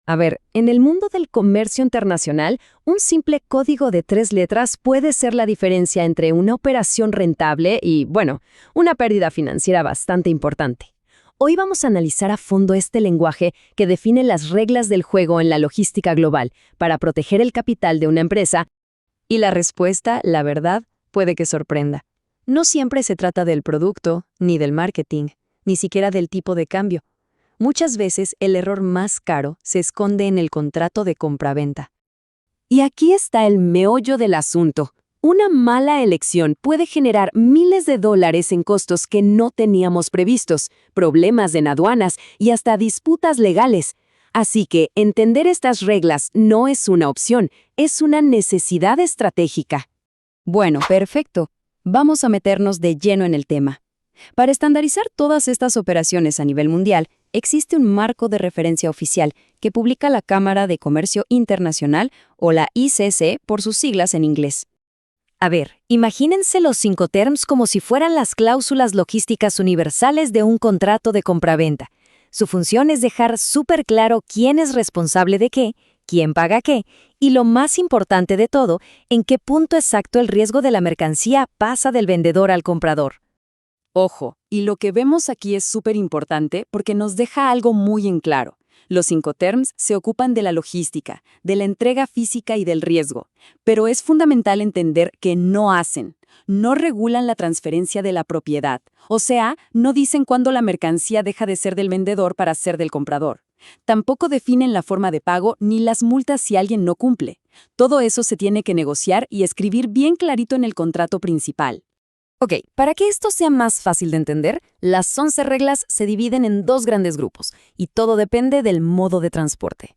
A ver, en el mundo del comercio internacional, un simple código de 3 letras puede ser la diferencia entre una operación rentable y, bueno, una pérdida financiera bastante importante. Hoy vamos a analizar a fondo este lenguaje que define las reglas del juego en la logística global para proteger el capital de una empresa. Y la respuesta, la verdad, puede que sorprenda. No siempre se trata del producto, ni del marketing, ni siquiera del tipo de cambio. Muchas veces el error más caro se esconde en el contrato de compraventa. Y aquí está el meollo del asunto. Una mala elección puede generar miles de dólares en costos que no teníamos previstos, problemas en aduanas y hasta disputas legales. Así que entender estas reglas no es una opción, es una necesidad estratégica. Bueno, perfecto. Vamos a meternos de lleno en el tema. Para estandarizar todas estas operaciones a nivel mundial, existe un marco de referencia oficial que publica la Cámara de Comercio Internacional o la ICC por sus siglas en inglés. A ver, imagínense los Incoterms como si fueran las cláusulas logísticas universales de un contrato de compraventa. Su función es dejar súper claro quién es responsable de qué, quién paga qué, y lo más importante de todo, en qué punto exacto el riesgo de la mercancía pasa del vendedor al comprador. Ojo, y lo que vemos aquí es súper importante porque nos deja algo muy en claro. Los Incoterms se ocupan de la logística, de la entrega física y del riesgo, pero es fundamental entender que no regulan la transferencia de la propiedad, o sea, no dicen cuándo la mercancía deja de ser del vendedor para ser del comprador. Tampoco definen la forma de pago ni las multas si alguien no cumple. Todo eso se tiene que negociar y escribir bien clarito en el contrato principal. Ok, para que esto sea más fácil de entender, las 11 reglas se dividen en 2 grandes grupos, y todo depende del modo de transporte.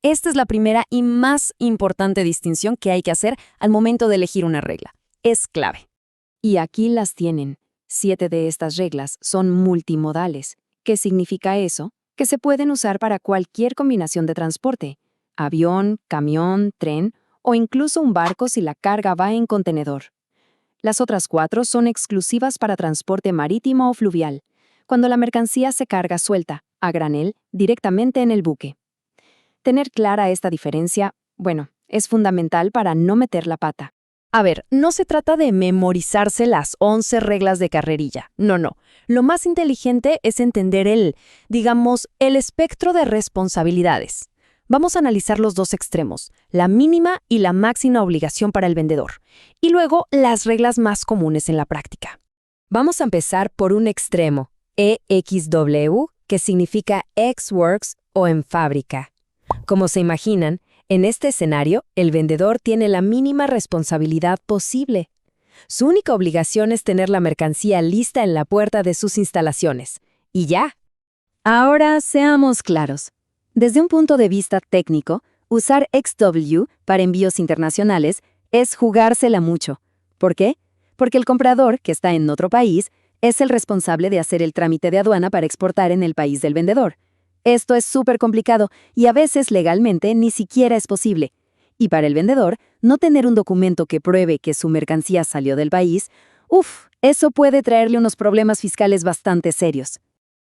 Esta es la primera y más importante distinción que hay que hacer al momento de elegir una regla. Es clave. Y aquí las tienen. 7 de estas reglas son multimodales. ¿Qué significa eso? Que se pueden usar para cualquier combinación de transporte: avión, camión, tren o incluso un barco si la carga va en contenedor. Las otras 4 son exclusivas para transporte marítimo o fluvial, cuando la mercancía se carga suelta, a granel, directamente en el buque. Tener clara esta diferencia, bueno, es fundamental para no meter la pata. A ver, no se trata de memorizarse las 11 reglas de carrerilla, no. Lo más inteligente es entender el espectro de responsabilidades. Vamos a analizar los 2 extremos, la mínima y la máxima obligación para el vendedor, y luego las reglas más comunes en la práctica. Vamos a empezar por un extremo, EXW, que significa Ex Works o en fábrica. Como se imaginan, en este escenario, el vendedor tiene la mínima responsabilidad posible. Su única obligación es tener la mercancía lista en la puerta de sus instalaciones. Y ya. Ahora seamos claros. Desde un punto de vista técnico, usar XW para envíos internacionales es jugársela mucho. ¿Por qué? Porque el comprador, que está en otro país, es el responsable de hacer el trámite de aduana para exportar en el país del vendedor. Esto es súper complicado y a veces legalmente ni siquiera es posible. Y para el vendedor, no tener un documento que pruebe que su mercancía salió del país, eso puede traerle unos problemas fiscales bastante serios.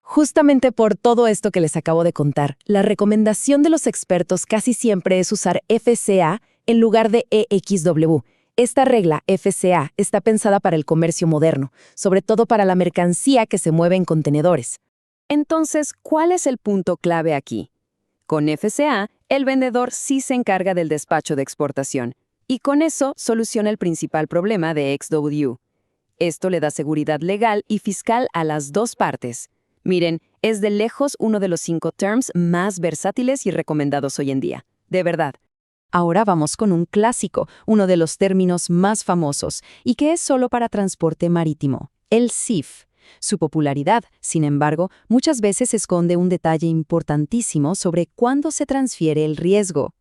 Justamente por todo esto que les acabo de contar, la recomendación de los expertos casi siempre es usar FCA en lugar de EXW. Esta regla, FCA, está pensada para el comercio moderno, sobre todo para la mercancía que se mueve en contenedores. Entonces, ¿cuál es el punto clave aquí? Con FCA, el vendedor sí se encarga del despacho de exportación, y con eso soluciona el principal problema de XW. Esto le da seguridad legal y fiscal a las 2 partes. Miren, es de lejos uno de los Incoterms más versátiles y recomendados hoy en día. De verdad. Ahora vamos con un clásico, uno de los términos más famosos, y que es solo para transporte marítimo, el CIF. Su popularidad, sin embargo, muchas veces esconde un detalle importantísimo sobre cuándo se transfiere el riesgo.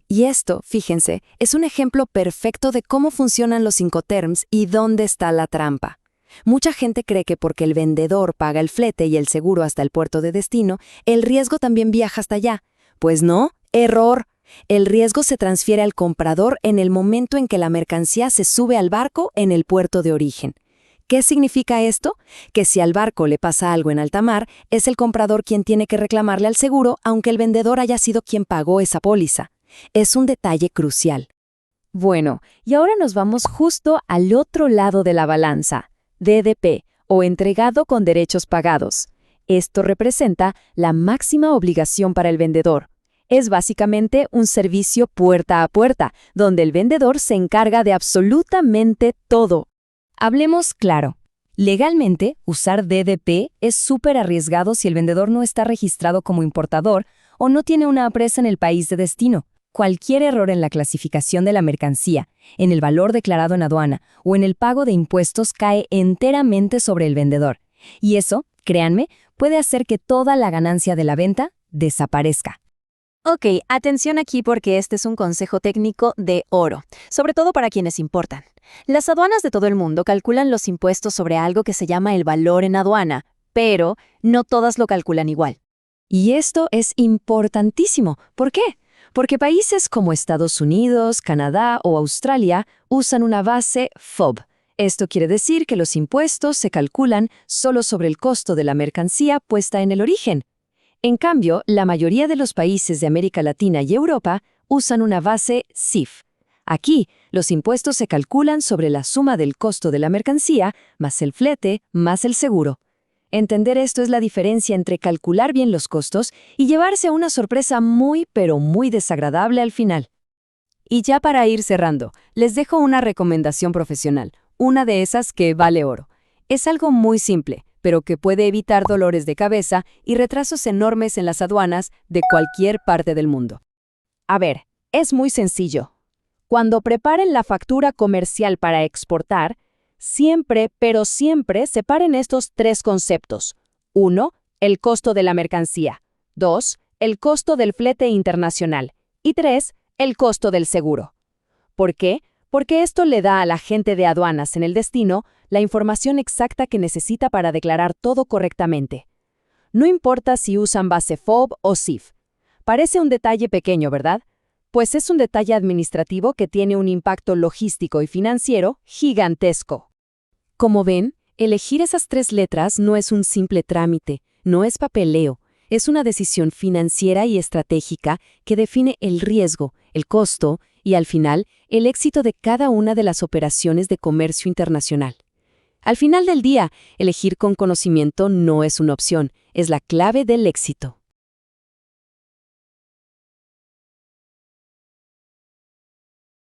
Y esto, fíjense, es un ejemplo perfecto de cómo funcionan los Incoterms y dónde está la trampa. Mucha gente cree que porque el vendedor paga el flete y el seguro hasta el puerto de destino, el riesgo también viaja hasta allá. Pues no, error. El riesgo se transfiere al comprador en el momento en que la mercancía se sube al barco en el puerto de origen. ¿Qué significa esto? Que si al barco le pasa algo en alta mar, es el comprador quien tiene que reclamarle al seguro, aunque el vendedor haya sido quien pagó esa póliza. Es un detalle crucial. Bueno, y ahora nos vamos justo al otro lado de la balanza, DDP, o entregado con derechos pagados. Esto representa la máxima obligación para el vendedor. Es básicamente un servicio puerta a puerta, donde el vendedor se encarga de absolutamente todo. Hablemos claro. Legalmente, usar DDP es súper arriesgado si el vendedor no está registrado como importador o no tiene una empresa en el país de destino. Cualquier error en la clasificación de la mercancía, en el valor declarado en aduana o en el pago de impuestos cae enteramente sobre el vendedor. Y eso, créanme, puede hacer que toda la ganancia de la venta desaparezca. Ok, atención aquí porque este es un consejo técnico de oro, sobre todo para quienes importan. Las aduanas de todo el mundo calculan los impuestos sobre algo que se llama el valor en aduana, pero no todas lo calculan igual. Y esto es importantísimo. ¿Por qué? Porque países como Estados Unidos, Canadá o Australia usan una base FOB. Esto quiere decir que los impuestos se calculan solo sobre el costo de la mercancía puesta en el origen. En cambio, la mayoría de los países de América Latina y Europa usan una base CIF. Aquí, los impuestos se calculan sobre la suma del costo de la mercancía, más el flete, más el seguro. Entender esto es la diferencia entre calcular bien los costos y llevarse a una sorpresa muy, pero muy desagradable al final. Y ya para ir cerrando, les dejo una recomendación profesional, una de esas que vale oro. Es algo muy simple, pero que puede evitar dolores de cabeza y retrasos enormes en las aduanas de cualquier parte del mundo. A ver, es muy sencillo. Cuando preparen la factura comercial para exportar, siempre, pero siempre separen estos tres conceptos. 1. El costo de la mercancía. 2. El costo del flete internacional. Y 3. El costo del seguro. ¿Por qué? Porque esto le da a la gente de aduanas en el destino la información exacta que necesita para declarar todo correctamente. No importa si usan base FOB o CIF. Parece un detalle pequeño, ¿verdad? Pues es un detalle administrativo que tiene un impacto logístico y financiero gigantesco. Como ven, elegir esas tres letras no es un simple trámite, no es papeleo, es una decisión financiera y estratégica que define el riesgo, el costo y, al final, el éxito de cada una de las operaciones de comercio internacional. Al final del día, elegir con conocimiento no es una opción, es la clave del éxito.